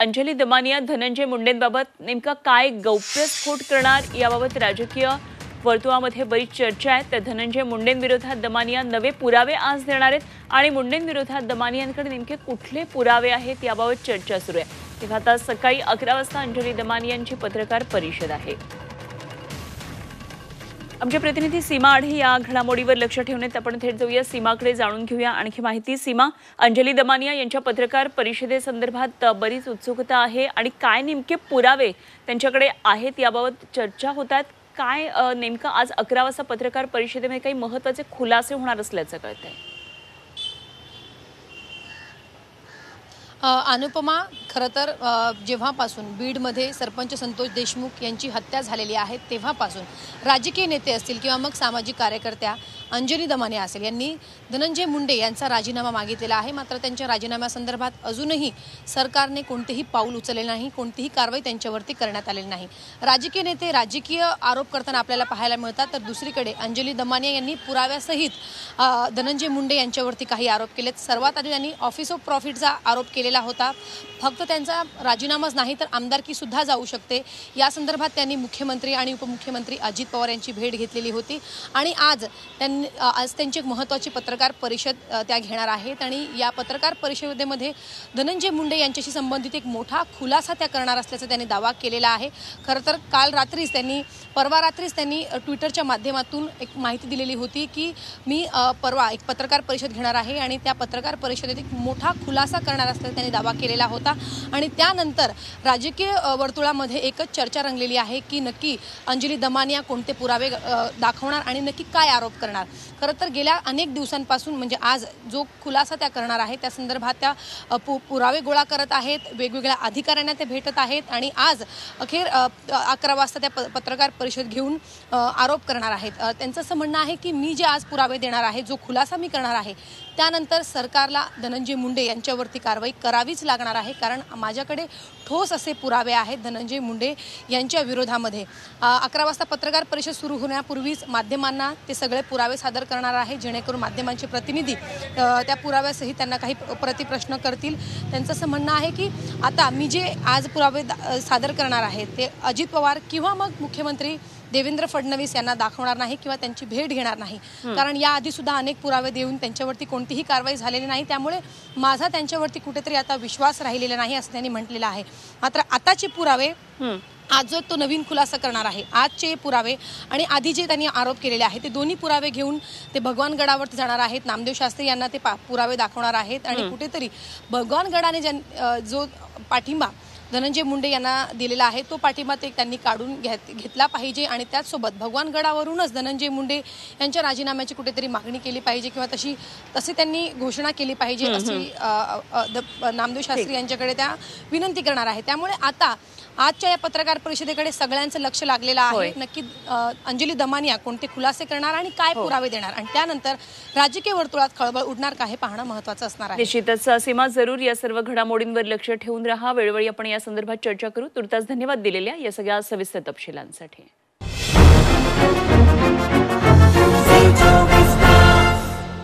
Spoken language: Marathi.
अंजली दमानिया धनंजय मुंडेंबाबत नेमका काय गौप्यस्फोट करणार याबाबत राजकीय वर्तुळामध्ये बरीच चर्चा आहे। तर धनंजय मुंडेंविरोधात दमानिया नवे पुरावे आज देणार आहेत आणि मुंडेंविरोधात दमानियांकडे नेमके कुठले पुरावे आहेत याबाबत चर्चा सुरू आहे। तेव्हा आता सकाळी 11 वाजता अंजली दमानियांची पत्रकार परिषद आहे। आमचे प्रतिनिधी सीमा आढे या घडामोडीवर लक्ष ठेवण्यात आपण थेट जाऊया, सीमाकडे जाणून घेऊया आणखी माहिती। सीमा, अंजली दमानिया यांच्या पत्रकार परिषदेसंदर्भात बरीच उत्सुकता आहे आणि काय नेमके पुरावे त्यांच्याकडे आहेत याबाबत चर्चा होतात। काय नेमका आज 11 वाजता पत्रकार परिषदेमध्ये काही महत्त्वाचे खुलासे होणार असल्याचं कळतंय? अनुपमा, खरं तर जेव्हापासून बीडमध्ये सरपंच संतोष देशमुख यांची हत्या झालेली आहे तेव्हापासून राजकीय नेते असतील किंवा मग सामाजिक कार्यकर्त्या अंजली दमानिया असेल यांनी धनंजय मुंडे यांचा राजीनामा मागितलेला आहे। मात्र त्यांच्या राजीनाम्यासंदर्भात अजूनही सरकारने कोणतेही पाऊल उचलले नाही, कोणतीही कारवाई त्यांच्यावरती करण्यात आलेली नाही। राजकीय नेते राजकीय आरोप करताना आपल्याला पाहायला मिळतात, तर दुसरीकडे अंजली दमानिया यांनी पुराव्यासहित धनंजय मुंडे यांच्यावरती काही आरोप केलेत। सर्वात आधी त्यांनी ऑफिस ऑफ प्रॉफिटचा आरोप केलेला होता। फक्त त्यांचा राजीनामाच नाही तर आमदारकी सुद्धा जाऊ शकते या संदर्भात त्यांनी मुख्यमंत्री आणि उपमुख्यमंत्री अजित पवार यांची भेट घेतलेली होती आणि आज त्यांची एक महत्त्वाची पत्रकार परिषद त्या घेणार आहेत आणि या पत्रकार परिषदेमध्ये धनंजय मुंडे यांच्याशी संबंधित एक मोठा खुलासा त्या करणार असल्याचा त्यांनी दावा केलेला आहे। खरं तर परवा रात्रीच त्यांनी ट्विटरच्या माध्यमातून एक माहिती दिलेली होती की मी परवा एक पत्रकार परिषद घेणार आहे आणि त्या पत्रकार परिषदेत एक मोठा खुलासा करणार असल्याचा त्यांनी दावा केलेला होता आणि त्यानंतर राजकीय वर्तुळामध्ये एकच चर्चा रंगलेली आहे की नक्की अंजली दमानिया कोणते पुरावे दाखवणार आणि नक्की काय आरोप करणार। खरं तर गेल्या अनेक दिवसांपासून म्हणजे आज जो खुलासा त्या करणार आहे त्या संदर्भात त्या पुरावे गोळा करत आहेत, वेगवेगळ्या अधिकाऱ्यांना ते भेटत आहेत आणि आज अखेर 11 वाजता त्या पत्रकार परिषद घेऊन आरोप करणार आहेत। त्यांचं असं म्हणणं आहे की मी जे आज पुरावे देणार आहे, जो खुलासा मी करणार आहे त्यानंतर सरकारला धनंजय मुंडे यांच्यावरती कारवाई करावीच लागणार आहे, कारण माझ्याकडे ठोस असे पुरावे आहेत धनंजय मुंडे यांच्या विरोधामध्ये। 11 वाजता पत्रकार परिषद सुरू होण्यापूर्वीच माध्यमांना ते सगळे पुरावे सादर करणार आहे, जेणेकरून माध्यमांचे प्रतिनिधी त्या पुराव्यासहित त्यांना काही प्रतिप्रश्न करतील। त्यांचं असं म्हणणं आहे की आता मी जे आज पुरावे सादर करणार आहे ते अजित पवार किंवा मग मुख्यमंत्री देवेंद्र फडणवीस यांना दाखवणार नाही किंवा त्यांची भेट घेणार नाही, कारण याआधी सुद्धा अनेक पुरावे देऊन त्यांच्यावरती कोणतीही कारवाई झालेली नाही, त्यामुळे माझा त्यांच्यावरती कुठेतरी आता विश्वास राहिलेला नाही असं त्यांनी म्हटलेलं आहे। मात्र आताचे पुरावे आज जो तो नवीन खुलासा करणार आहे, आजचे पुरावे आणि आधी जे त्यांनी आरोप केलेले आहेत ते दोन्ही पुरावे घेऊन ते भगवानगडावरती जाणार आहेत। नामदेव शास्त्री यांना ते पुरावे दाखवणार आहेत आणि कुठेतरी भगवानगडाने जो पाठिंबा धनंजय मुंडे यांना दिलेला आहे तो पाठिंबा ते त्यांनी काढून घेतला पाहिजे आणि त्याचसोबत भगवानगडावरूनच धनंजय मुंडे यांच्या राजीनाम्याची कुठेतरी मागणी केली पाहिजे किंवा तशी त्यांनी घोषणा केली पाहिजे अशी नामदेव शास्त्री यांच्याकडे त्या विनंती करणार आहे। त्यामुळे आता आजच्या या पत्रकार परिषदेकडे सगळ्यांचं लक्ष लागलेलं आहे, नक्की अंजली दमानिया कोणते खुलासे करणार आणि काय पुरावे देणार आणि त्यानंतर राजकीय वर्तुळात खळबळ उडणार का हे पाहणं महत्त्वाचं असणार आहे। निश्चितच सीमा, जरूर या सर्व घडामोडींवर लक्ष ठेवून राहा। वेळोवेळी आपण या संदर्भात चर्चा करू। तुर्तास धन्यवाद दिलेल्या या सगळ्या सविस्तर तपशिलांसाठी।